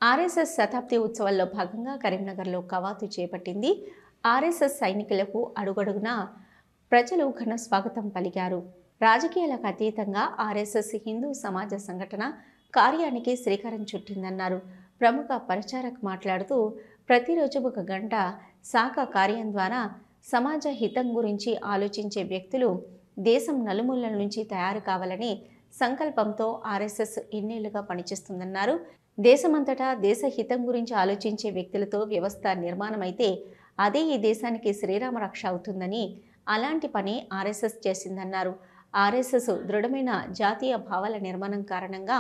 RSS శతాబ్ది ఉత్సవాల్లో భాగంగా కరీంనగర్లో కవాతు చేపట్టింది. ఆర్ఎస్ఎస్ సైనికులకు అడుగడుగునా ప్రజలు ఘన స్వాగతం పలికారు. రాజకీయాలకు అతీతంగా ఆర్ఎస్ఎస్ హిందూ సమాజ సంఘటన కార్యానికి శ్రీకారం చుట్టిందన్నారు. ప్రముఖ పరిచారక్ మాట్లాడుతూ, ప్రతిరోజు 1 గంట శాఖ కార్యం ద్వారా సమాజ హితం గురించి ఆలోచించే వ్యక్తులు దేశం నలుమూలల నుంచి తయారు కావాలని సంకల్పంతో ఆర్ఎస్ఎస్ ఇన్నేళ్లుగా పనిచేస్తుందన్నారు. దేశమంతటా దేశ హితం గురించి ఆలోచించే వ్యక్తులతో వ్యవస్థ నిర్మాణమైతే అదే ఈ దేశానికి శ్రీరామ రక్ష అవుతుందని, అలాంటి పని ఆర్ఎస్ఎస్ చేసిందన్నారు. ఆర్ఎస్ఎస్ దృఢమైన జాతీయ భావాల నిర్మాణం కారణంగా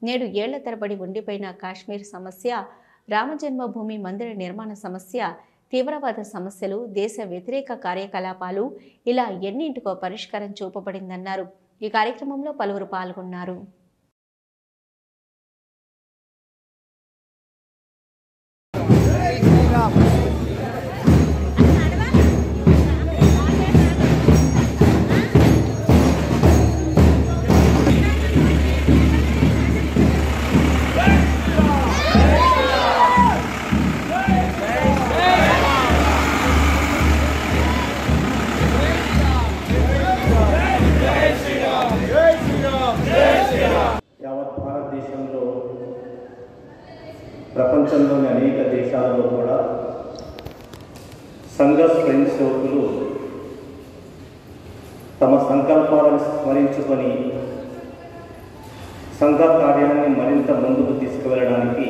నేడు ఏళ్ల తరబడి ఉండిపోయిన కాశ్మీర్ సమస్య, రామజన్మభూమి మందిర నిర్మాణ సమస్య, తీవ్రవాద సమస్యలు, దేశ వ్యతిరేక కార్యకలాపాలు ఇలా ఎన్నింటికో పరిష్కారం చూపబడిందన్నారు. ఈ కార్యక్రమంలో పలువురు పాల్గొన్నారు. యావత్ భారతదేశంలో ప్రపంచంలోని అనేక దేశాలలో కూడా సంఘ స్వయం సేవకులు తమ సంకల్పాలను స్మరించుకొని సంఘ కార్యాన్ని మరింత ముందుకు తీసుకువెళ్ళడానికి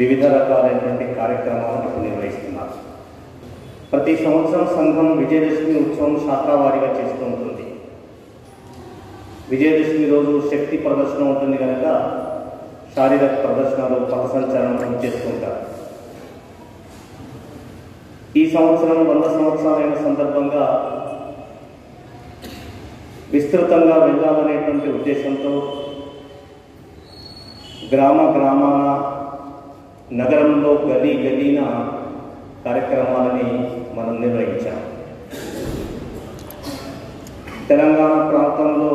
వివిధ రకాలైనటువంటి కార్యక్రమాలను నిర్వహిస్తున్నారు. ప్రతి సంవత్సరం సంఘం విజయదశమి ఉత్సవం శాఖావారీగా చేస్తూ ఉంటుంది. విజయదశమి రోజు శక్తి ప్రదర్శన ఉంటుంది కనుక శారీరక ప్రదర్శనలు, పథ సంచలనం చేస్తుంటారు. ఈ సంవత్సరం 100 సంవత్సరాలైన సందర్భంగా విస్తృతంగా వెళ్ళాలనేటువంటి ఉద్దేశంతో గ్రామాన, నగరంలో గలీన కార్యక్రమాలని మనం నిర్వహించాం. తెలంగాణ ప్రాంతంలో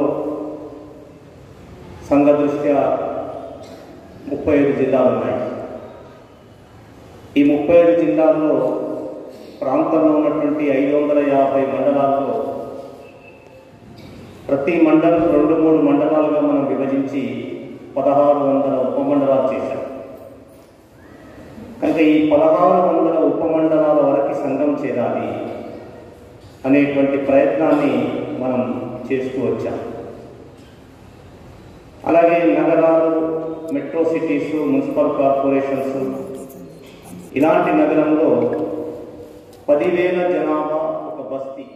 సంఘ దృష్ట్యా 35 జిల్లాలు ఉన్నాయి. ఈ 35 జిల్లాల్లో ప్రాంతంలో ఉన్నటువంటి 550 మండలాల్లో ప్రతి మండలం 2-3 మండలాలుగా మనం విభజించి 1600 ఉపమండలాలు చేశాం. కనుక ఈ 1600 ఉపమండలాల వరకు సంఘం చేరాలి అనేటువంటి ప్రయత్నాన్ని మనం చేస్తూ వచ్చాం. అలాగే నగరాలు, మెట్రో సిటీస్, మున్సిపల్ కార్పొరేషన్స్ ఇలాంటి నగరంలో 10,000 జనాభా ఒక బస్తీ.